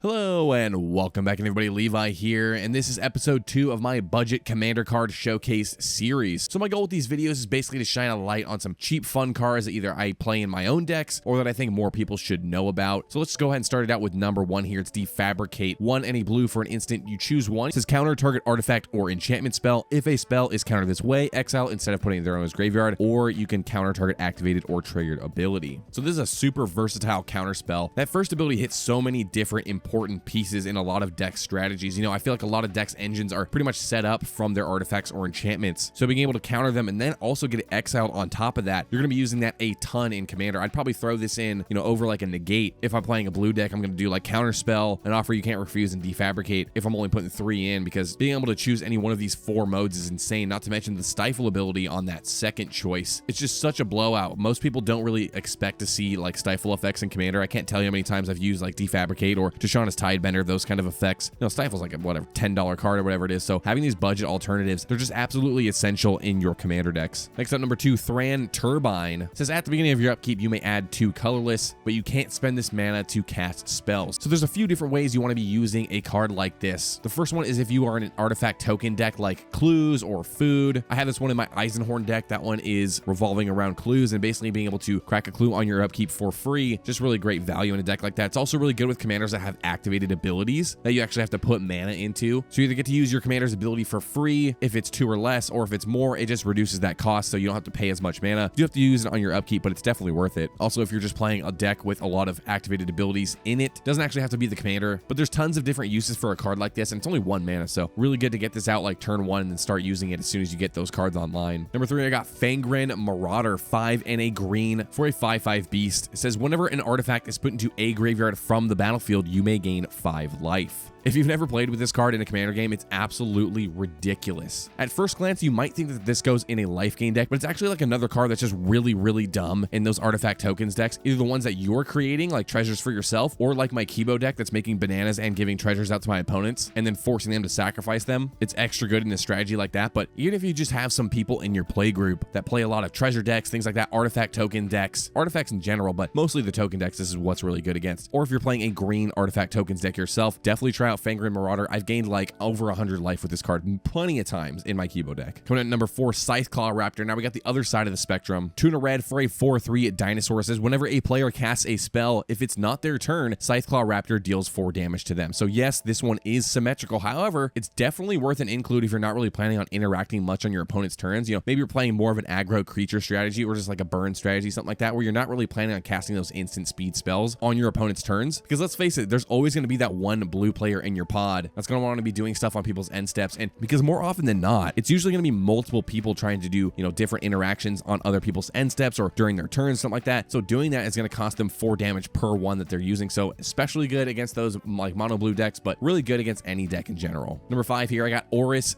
Hello and welcome back everybody, Levi here, and this is episode 2 of my budget commander card showcase series. So my goal with these videos is basically to shine a light on some cheap fun cards that either I play in my own decks or that I think more people should know about. So let's go ahead and start it out with number 1 here. It's the Fabricate. 1 any blue for an instant. You choose one. It says counter target artifact or enchantment spell. If a spell is countered this way, exile instead of putting it in their owner's graveyard, or you can counter target activated or triggered ability. So this is a super versatile counter spell. That first ability hits so many different important pieces in a lot of deck strategies. You know, I feel like a lot of decks engines are pretty much set up from their artifacts or enchantments. So being able to counter them and then also get it exiled on top of that, you're going to be using that a ton in Commander. I'd probably throw this in, you know, over like a negate. If I'm playing a blue deck, I'm going to do like counter spell, an offer you can't refuse, and defabricate if I'm only putting 3 in, because being able to choose any one of these 4 modes is insane, not to mention the stifle ability on that second choice. It's just such a blowout. Most people don't really expect to see like stifle effects in Commander. I can't tell you how many times I've used like defabricate or Tishana's Tidebender, those kind of effects. You know, Stifle's like a whatever $10 card or whatever it is. So having these budget alternatives, they're just absolutely essential in your Commander decks. Next up, number 2, Thran Turbine. It says at the beginning of your upkeep, you may add 2 colorless, but you can't spend this mana to cast spells. So there's a few different ways you want to be using a card like this. The first one is if you are in an artifact token deck like Clues or Food. I have this one in my Eisenhorn deck. That one is revolving around clues and basically being able to crack a clue on your upkeep for free. Just really great value in a deck like that. It's also really good with commanders that have activated abilities that you actually have to put mana into. So you either get to use your commander's ability for free if it's 2 or less, or if it's more, it just reduces that cost so you don't have to pay as much mana. You have to use it on your upkeep, but it's definitely worth it. Also, if you're just playing a deck with a lot of activated abilities in it, doesn't actually have to be the commander, but there's tons of different uses for a card like this, and it's only 1 mana, so really good to get this out like turn 1 and then start using it as soon as you get those cards online. Number 3, I got Fangren Marauder, 5 and a green for a 5/5 beast. It says whenever an artifact is put into a graveyard from the battlefield, you may gain 5 life. If you've never played with this card in a Commander game, it's absolutely ridiculous. At first glance, you might think that this goes in a life gain deck, but it's actually like another card that's just really, really dumb in those artifact tokens decks. Either the ones that you're creating, like treasures for yourself, or like my Kibo deck that's making bananas and giving treasures out to my opponents and then forcing them to sacrifice them. It's extra good in a strategy like that, but even if you just have some people in your play group that play a lot of treasure decks, things like that, artifact token decks, artifacts in general, but mostly the token decks, this is what's really good against. Or if you're playing a green artifact tokens deck yourself, definitely try out Fangren Marauder. I've gained like over 100 life with this card plenty of times in my Kibo deck. Coming in at number 4, Scytheclaw Raptor. Now we got the other side of the spectrum. 2 and a red for a 4/3 dinosaur. It says whenever a player casts a spell, if it's not their turn, Scytheclaw Raptor deals 4 damage to them. So yes, this one is symmetrical. However, it's definitely worth an include if you're not really planning on interacting much on your opponent's turns. You know, maybe you're playing more of an aggro creature strategy or just like a burn strategy, something like that, where you're not really planning on casting those instant speed spells on your opponent's turns. Because let's face it, there's always going to be that one blue player in your pod that's going to want to be doing stuff on people's end steps. And because more often than not, it's usually going to be multiple people trying to do, you know, different interactions on other people's end steps or during their turns, something like that. So doing that is going to cost them 4 damage per one that they're using. So especially good against those like mono blue decks, but really good against any deck in general. Number 5 here, I got Orus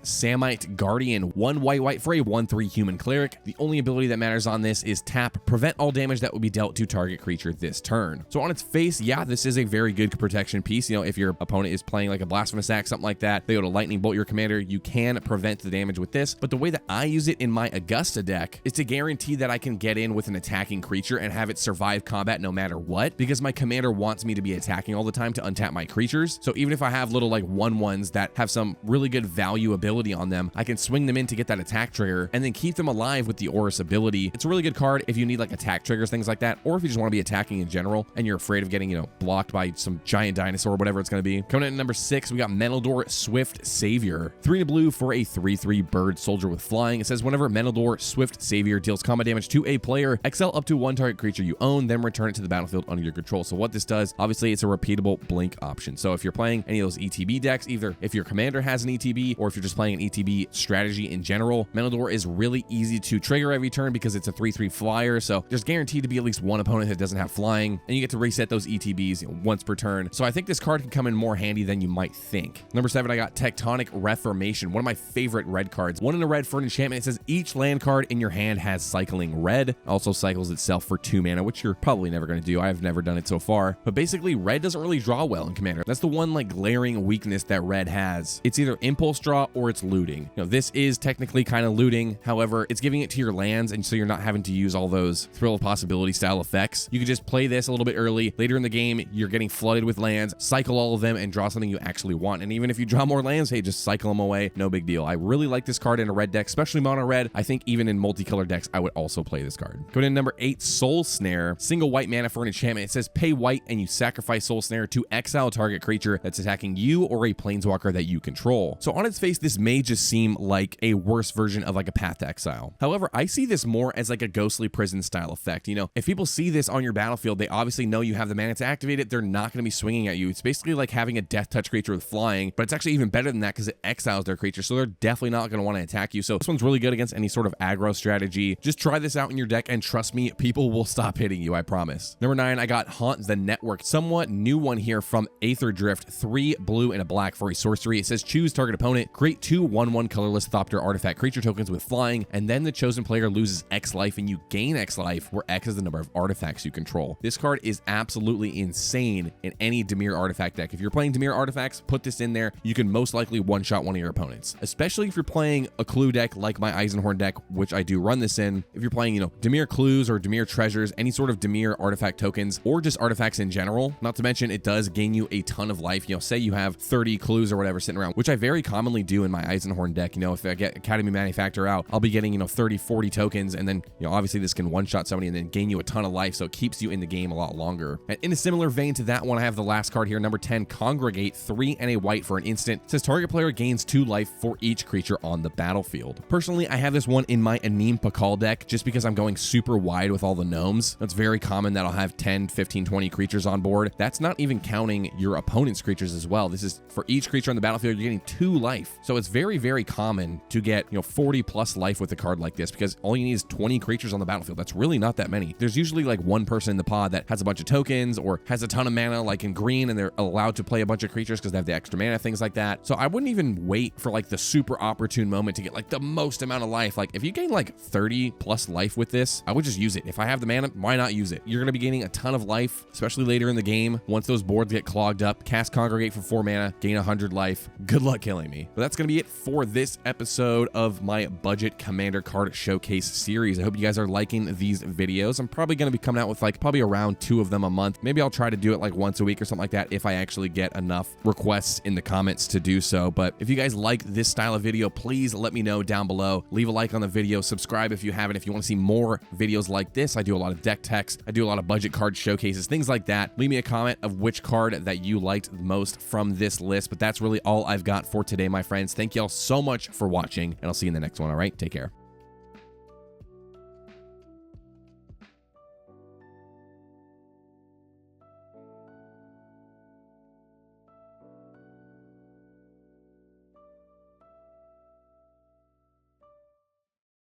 Guardian. 1 white for a 1/3 human cleric. The only ability that matters on this is tap, prevent all damage that will be dealt to target creature this turn. So on its face, yeah, this is a very good protection piece. You know, if your opponent is playing like a blasphemous act, something like that, they go to lightning bolt your commander, you can prevent the damage with this. But the way that I use it in my Augusta deck is to guarantee that I can get in with an attacking creature and have it survive combat no matter what, because my commander wants me to be attacking all the time to untap my creatures. So even if I have little like 1/1s that have some really good value ability on them, I can swing them in to get that attack trigger and then keep them alive with the Orus ability. It's a really good card if you need like attack triggers, things like that, or if you just want to be attacking in general and you're afraid of getting, you know, blocked by some giant dinosaur or whatever it's going to be. Coming in at number 6, we got Menaldor Swift Savior. 3 and a blue for a 3/3 bird soldier with flying. It says whenever Menaldor Swift Savior deals combat damage to a player, exile up to 1 target creature you own, then return it to the battlefield under your control. So what this does, obviously it's a repeatable blink option. So if you're playing any of those ETB decks, either if your commander has an ETB or if you're just playing an ETB strategy in general, Menaldor is really easy to trigger every turn because it's a 3/3 flyer. So there's guaranteed to be at least one opponent that doesn't have flying, and you get to reset those ETBs, you know, once per turn. So I think this card can come in more handy than you might think. Number 7, I got Tectonic Reformation, one of my favorite red cards. 1 and a red for an enchantment. It says each land card in your hand has cycling red. Also cycles itself for 2 mana, which you're probably never going to do. I've never done it so far. But basically, red doesn't really draw well in Commander. That's the one like glaring weakness that red has. It's either impulse draw or it's looting. You know, this is technically kind of looting. However, it's giving it to your lands, and so you're not having to use all those Thrill of Possibility style effects. You could just play this a little bit early. Later in the game, you're getting flooded with lands lands, cycle all of them, and draw something you actually want. And even if you draw more lands, hey, just cycle them away. No big deal. I really like this card in a red deck, especially mono red. I think even in multicolor decks, I would also play this card. Going in number 8, Soul Snare. Single white mana for an enchantment. It says pay white and you sacrifice Soul Snare to exile a target creature that's attacking you or a planeswalker that you control. So on its face, this may just seem like a worse version of like a Path to Exile. However, I see this more as like a Ghostly Prison style effect. You know, if people see this on your battlefield, they obviously know you have the mana to activate it. They're not going to be swinging at you. It's basically like having a death touch creature with flying, but it's actually even better than that because it exiles their creature. So they're definitely not going to want to attack you. So this one's really good against any sort of aggro strategy. Just try this out in your deck and trust me, people will stop hitting you, I promise. Number 9, I got Haunt the Network. Somewhat new one here from Aether Drift. 3 blue and a black for a sorcery. It says choose target opponent, create 2 1/1 colorless Thopter artifact creature tokens with flying, and then the chosen player loses X life and you gain X life, where X is the number of artifacts you control. This card is absolutely insane in any Dimir artifact deck. If you're playing Dimir artifacts, put this in there. You can most likely one-shot one of your opponents, especially if you're playing a clue deck like my Eisenhorn deck, which I do run this in. If you're playing, you know, Dimir clues or Dimir treasures, any sort of Dimir artifact tokens, or just artifacts in general, not to mention it does gain you a ton of life. You know, say you have 30 clues or whatever sitting around, which I very commonly do in my Eisenhorn deck. You know, if I get Academy Manufacturer out, I'll be getting, you know, 30, 40 tokens, and then, you know, obviously this can one-shot somebody and then gain you a ton of life, so it keeps you in the game a lot longer. And in a similar vein to that one, I have the last card here, number 10, Congregate. 3 and a white for an instant. It says target player gains 2 life for each creature on the battlefield. Personally, I have this one in my Anim Pakal deck just because I'm going super wide with all the gnomes. It's very common that I'll have 10, 15, 20 creatures on board. That's not even counting your opponent's creatures as well. This is for each creature on the battlefield, you're getting 2 life. So it's very, very common to get, you know, 40 plus life with a card like this because all you need is 20 creatures on the battlefield. That's really not that many. There's usually like one person in the pod that has a bunch of tokens or has a ton of mana like in green, and they're allowed to play a bunch of creatures because they have the extra mana, things like that. So I wouldn't even wait for like the super opportune moment to get like the most amount of life. Like if you gain like 30 plus life with this, I would just use it. If I have the mana, why not use it? You're going to be gaining a ton of life, especially later in the game. Once those boards get clogged up, cast Congregate for 4 mana, gain 100 life. Good luck killing me. But that's going to be it for this episode of my budget commander card showcase series. I hope you guys are liking these videos. I'm probably going to be coming out with like probably around 2 of them a month. Maybe I'll try to do it like once a week or something like that if I actually get enough requests in the comments to do so. But if you guys like this style of video, please let me know down below. Leave a like on the video, subscribe if you haven't. If you want to see more videos like this, I do a lot of deck techs, I do a lot of budget card showcases, things like that. Leave me a comment of which card that you liked the most from this list. But that's really all I've got for today, my friends. Thank y'all so much for watching, and I'll see you in the next one. All right, take care.